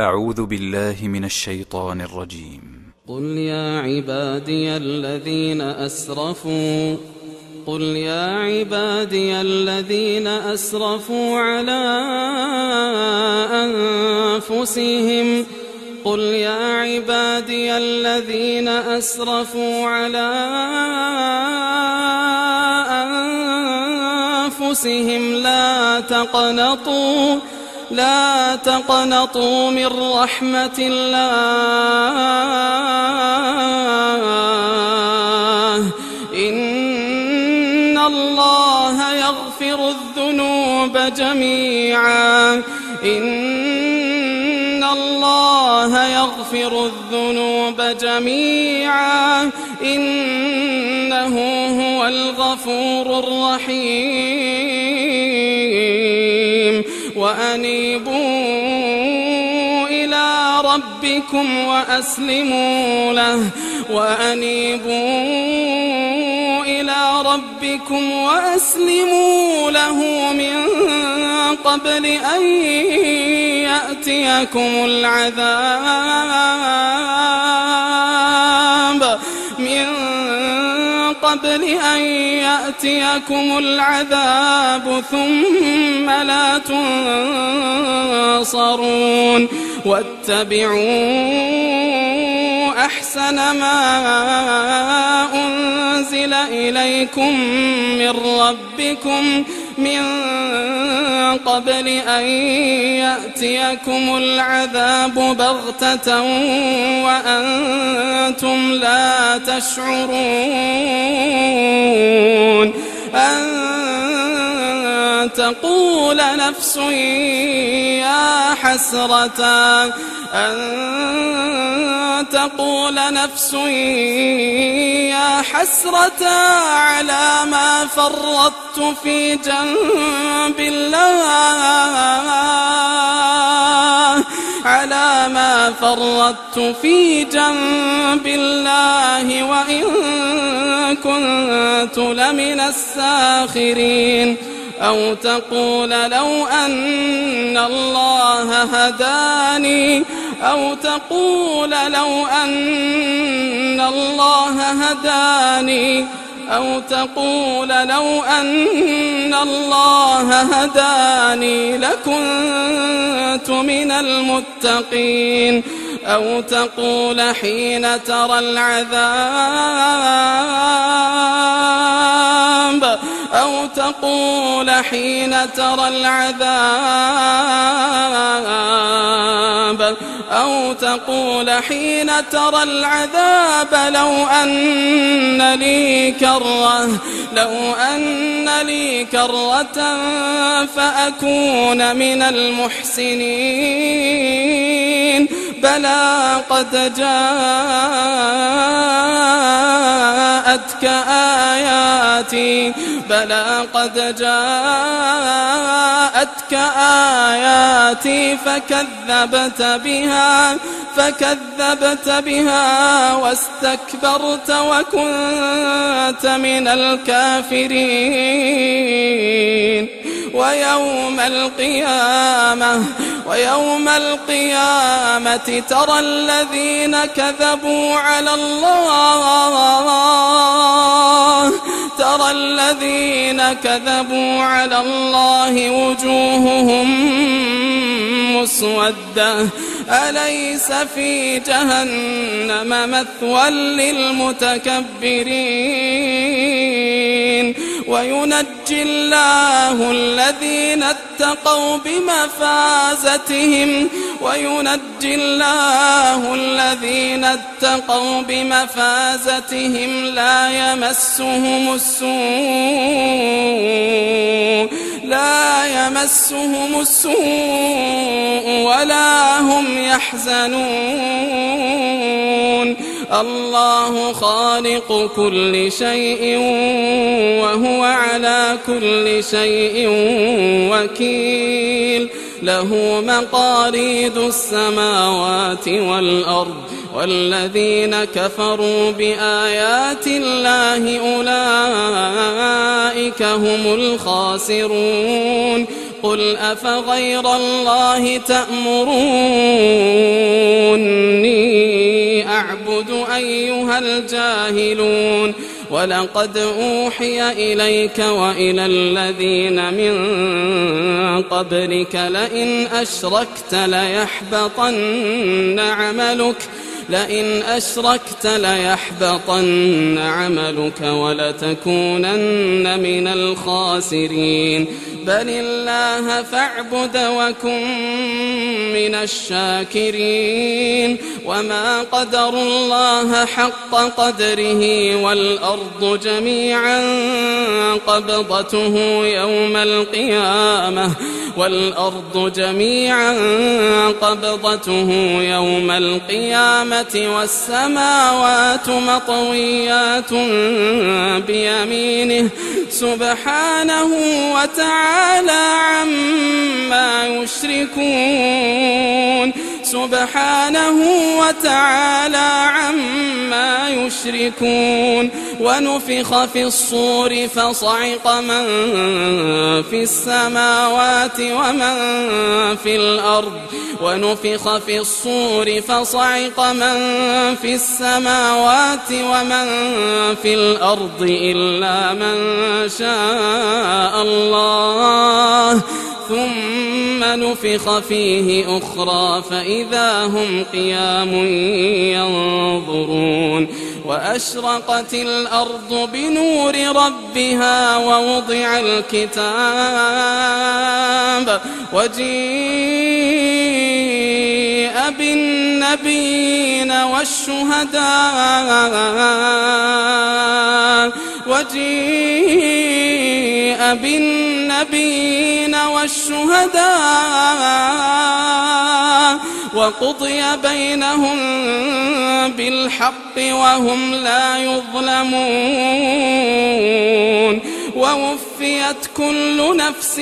أعوذ بالله من الشيطان الرجيم. قل يا عبادي الذين أسرفوا على أنفسهم لا تقنطوا من رحمة الله إن الله يغفر الذنوب جميعا إنه هو الغفور الرحيم وأنيبوا إلى ربكم وأسلموا له من قبل أن يأتيكم العذاب ثم لا تنصرون واتبعوا أحسن ما أنزل إليكم من ربكم من قبل أن يأتيكم العذاب بغتة وأنتم لا تشعرون أن تقول نفس يا حسرة على ما فرطت في جنب الله وإن كنت لمن الساخرين أو تقول لو أن الله هداني لكنت من المتقين أو تقول حين ترى العذاب لو أن لي كرة فأكون من المحسنين بلى قد جاءتك آياتي فكذبت بها واستكبرت وكنت من الكافرين ويوم القيامة ترى الذين كذبوا على الله وجوههم مسودة أليس في جهنم مثوى للمتكبرين وينجي الله الذين اتقوا بمفازتهم لا يمسهم السوء ولا هم يحزنون الله خالق كل شيء وهو على كل شيء وكيل له مقاليد السماوات والأرض والذين كفروا بآيات الله أولئك هم الخاسرون قل أفغير الله تأمرون أيها الجاهلون ولقد أوحي إليك وإلى الذين من قبلك لئن أشركت ليحبطن عملك ولتكونن من الخاسرين بل الله فاعبد وكن من الشاكرين وما قدروا الله حق قدره والأرض جميعا قبضته يوم القيامة والسماوات مطويات بيمينه سبحانه وتعالى عما يشركون ونفخ في الصور فصعق من في السماوات ومن في الأرض إلا من شاء الله ثم نفخ فيه أخرى فإذا هم قيام ينظرون وأشرقت الأرض بنور ربها ووضع الكتاب وجيء بالنبيين والشهداء وقضي بينهم بالحق وهم لا يظلمون ووفيت كل نفس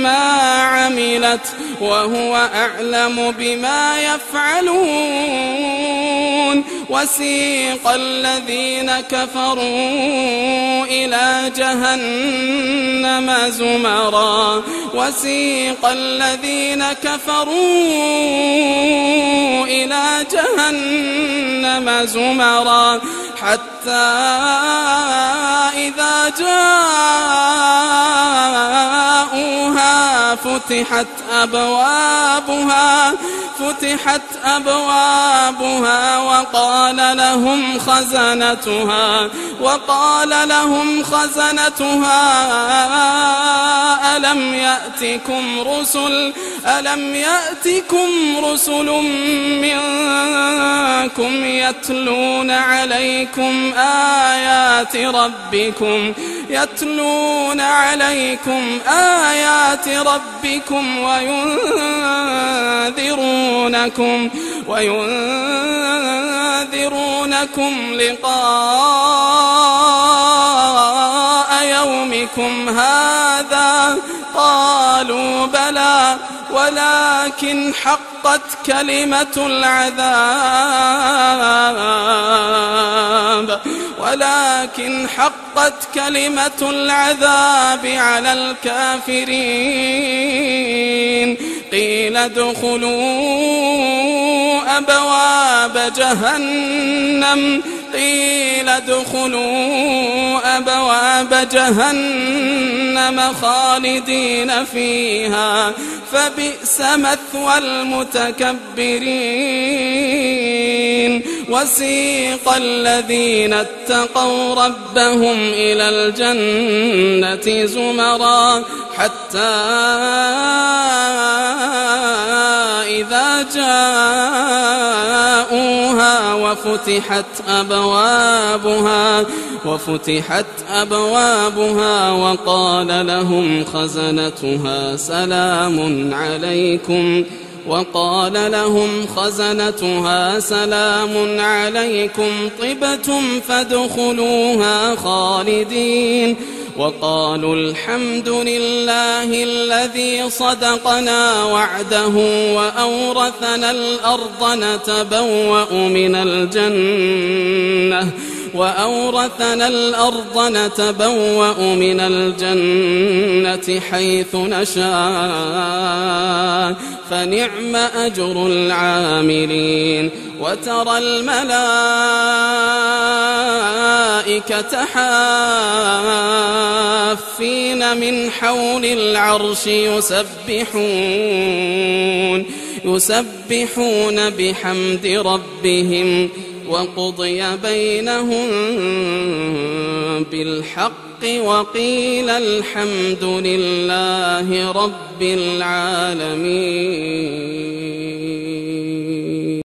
ما عملت وهو أعلم بما يفعلون وسيق الذين كفروا إلى جهنم زمرا حتى إذا جاءوها فتحت أبوابها وقال لهم خزنتها ألم يأتكم رسل منكم يتلون عليكم آيات ربكم وينذرونكم لقاء يومكم هذا قالوا بلى ولكن حقت كلمة العذاب على الكافرين قيل ادخلوا أبواب جهنم خالدين فيها فبئس مثوى المتكبرين وسيق الذين اتقوا ربهم إلى الجنة زمرا حتى إذا جاءوها وفتحت أبوابها وقال لهم خزنتها سلام عليكم طبتم فادخلوها خالدين وقالوا الحمد لله الذي صدقنا وعده وأورثنا الأرض نتبوأ من الجنة وأورثنا الأرض نتبوأ من الجنة حيث نشاء فنعم أجر العاملين وترى الملائكة حافين من حول العرش يسبحون بحمد ربهم وقضي بينهم بالحق وقيل الحمد لله رب العالمين.